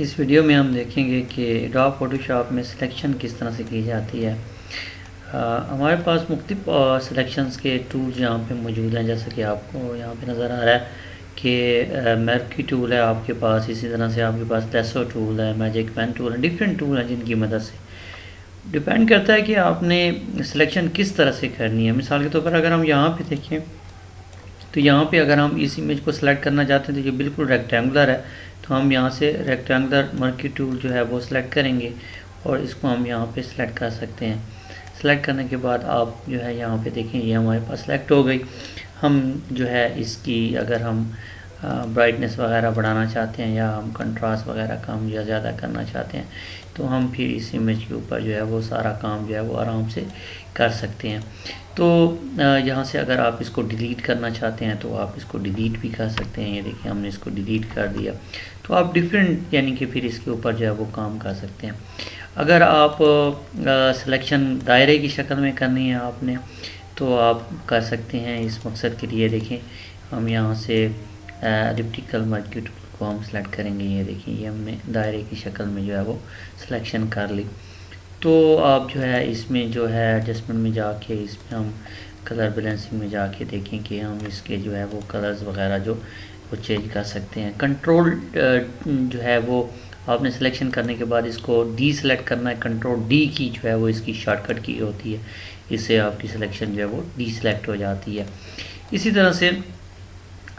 इस वीडियो में हम देखेंगे कि एडोब फोटोशॉप में सिलेक्शन किस तरह से की जाती है। हमारे पास मुख्तलिफ सिलेक्शंस के टूल्स यहाँ पे मौजूद हैं, जैसे कि आपको यहाँ पे नज़र आ रहा है कि मैर्की टूल है आपके पास, इसी तरह से आपके पास लेसो टूल है, मैजिक पेन टूल है, डिफरेंट टूल हैं जिनकी मदद से डिपेंड करता है कि आपने सिलेक्शन किस तरह से करनी है। मिसाल के तौर पर अगर हम यहाँ पे देखें तो यहाँ पे अगर हम इस इमेज को सिलेक्ट करना चाहते हैं तो ये बिल्कुल रेक्टेंगुलर है, तो हम यहाँ से रेक्टेंगुलर मर्की टूल जो है वो सिलेक्ट करेंगे और इसको हम यहाँ पे सिलेक्ट कर सकते हैं। सिलेक्ट करने के बाद आप जो है यहाँ पे देखें ये हमारे पास सिलेक्ट हो गई। हम जो है इसकी अगर हम ब्राइटनेस वगैरह बढ़ाना चाहते हैं या हम कंट्रास्ट वगैरह काम या ज़्यादा करना चाहते हैं तो हम फिर इस इमेज के ऊपर जो है वो सारा काम जो है वो आराम से कर सकते हैं। तो यहाँ से अगर आप इसको डिलीट करना चाहते हैं तो आप इसको डिलीट भी कर सकते हैं। ये देखिए हमने इसको डिलीट कर दिया, तो आप डिफरेंट यानी कि फिर इसके ऊपर जो है वो काम कर सकते हैं। अगर आप सिलेक्शन दायरे की शक्ल में करनी है आपने तो आप कर सकते हैं। इस मकसद के लिए देखें हम यहाँ से एलिप्टिकल मर्की टूल को हम सेलेक्ट करेंगे। ये देखिए ये हमने दायरे की शक्ल में जो है वो सिलेक्शन कर ली। तो आप जो है इसमें जो है एडजस्टमेंट में जाके इसमें हम कलर बैलेंसिंग में जाके देखें कि हम इसके जो है वो कलर्स वगैरह जो वो चेंज कर सकते हैं। कंट्रोल जो है वो आपने सिलेक्शन करने के बाद इसको डी सेलेक्ट करना है। कंट्रोल डी की जो है वो इसकी शॉर्टकट की होती है, इससे आपकी सिलेक्शन जो है वो डी सेलेक्ट हो जाती है। इसी तरह से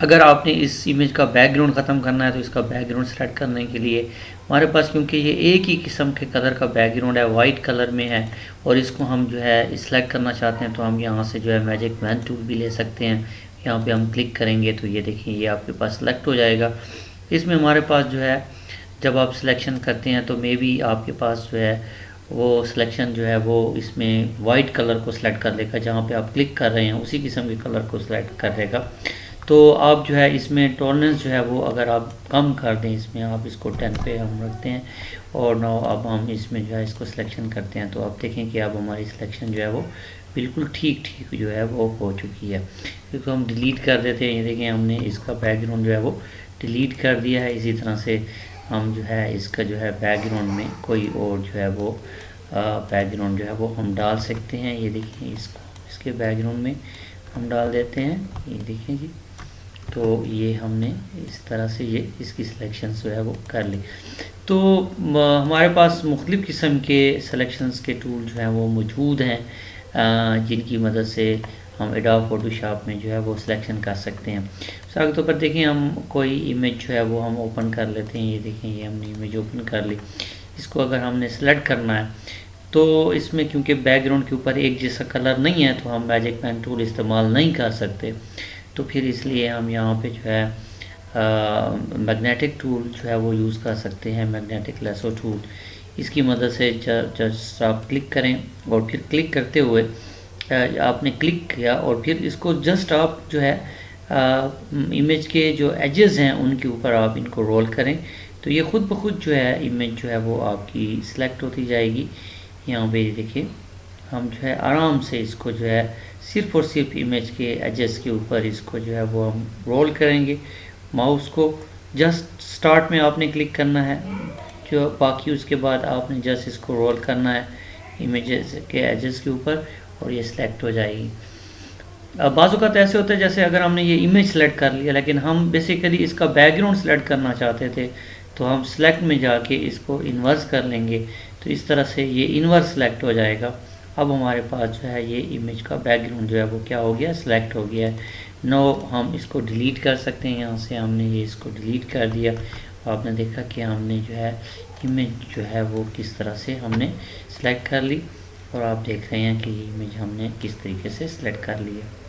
अगर आपने इस इमेज का बैकग्राउंड ख़त्म करना है तो इसका बैकग्राउंड सेलेक्ट करने के लिए हमारे पास, क्योंकि ये एक ही किस्म के कलर का बैकग्राउंड है, वाइट कलर में है और इसको हम जो है सिलेक्ट करना चाहते हैं तो हम यहाँ से जो है मैजिक पेन टूल भी ले सकते हैं। यहाँ पे हम क्लिक करेंगे तो ये देखिए ये आपके पास सेलेक्ट हो जाएगा। इसमें हमारे पास जो है जब आप सिलेक्शन करते हैं तो मे बी आपके पास जो है वो सिलेक्शन जो है वो इसमें वाइट कलर को सिलेक्ट कर लेगा, जहाँ पे आप क्लिक कर रहे हैं उसी किस्म के कलर को सिलेक्ट कर लेगा। तो आप जो है इसमें टॉलरेंस जो है वो अगर आप कम कर दें, इसमें आप इसको 10 पे हम रखते हैं और नाउ अब हम इसमें जो है इसको सिलेक्शन करते हैं तो आप देखें कि अब हमारी सिलेक्शन जो है वो बिल्कुल ठीक जो है वो हो चुकी है। क्योंकि हम डिलीट कर देते हैं, ये देखें हमने इसका बैकग्राउंड जो है वो डिलीट कर दिया है। इसी तरह से हम जो है इसका जो है बैकग्राउंड में कोई और जो है वो बैकग्राउंड जो है वो हम डाल सकते हैं। ये देखिए इसके बैकग्राउंड में हम डाल देते हैं, ये देखिए जी। तो ये हमने इस तरह से ये इसकी सिलेक्शन जो है वो कर ली। तो हमारे पास मुख्तलिफ़ किस्म के सिलेक्शंस के टूल जो हैं वो मौजूद हैं जिनकी मदद से हम एडोब फोटोशॉप में जो है वो सिलेक्शन कर सकते हैं। मिसाल के तौर पर देखें हम कोई इमेज जो है वो हम ओपन कर लेते हैं। ये देखें ये हमने इमेज ओपन कर ली। इसको अगर हमने सेलेक्ट करना है तो इसमें क्योंकि बैकग्राउंड के ऊपर एक जैसा कलर नहीं है तो हम मैजिक पेन टूल इस्तेमाल नहीं कर सकते, तो फिर इसलिए हम यहाँ पे जो है मैग्नेटिक टूल जो है वो यूज़ कर सकते हैं, मैग्नेटिक लेसो टूल। इसकी मदद से जस्ट आप क्लिक करें और फिर क्लिक करते हुए आपने क्लिक किया और फिर इसको जस्ट आप जो है इमेज के जो एजेस हैं उनके ऊपर आप इनको रोल करें तो ये ख़ुद ब खुद जो है इमेज जो है वो आपकी सिलेक्ट होती जाएगी। यहाँ पे देखिए हम जो है आराम से इसको जो है सिर्फ़ और सिर्फ इमेज के एजेस के ऊपर इसको जो है वो हम रोल करेंगे। माउस को जस्ट स्टार्ट में आपने क्लिक करना है, जो बाकी उसके बाद आपने जस्ट इसको रोल करना है इमेजेस के एजेस के ऊपर और ये सिलेक्ट हो जाएगी। अब बाज़ औक़ात ऐसे होता है जैसे अगर हमने ये इमेज सेलेक्ट कर लिया लेकिन हम बेसिकली इसका बैकग्राउंड सेलेक्ट करना चाहते थे तो हम सेलेक्ट में जाके इसको इन्वर्स कर लेंगे, तो इस तरह से ये इन्वर्स सेलेक्ट हो जाएगा। अब हमारे पास जो है ये इमेज का बैकग्राउंड जो है वो क्या हो गया, सिलेक्ट हो गया है। नो हम इसको डिलीट कर सकते हैं। यहाँ से हमने ये इसको डिलीट कर दिया। आपने देखा कि हमने जो है इमेज जो है वो किस तरह से हमने सेलेक्ट कर ली और आप देख रहे हैं कि इमेज हमने किस तरीके से सिलेक्ट कर ली है।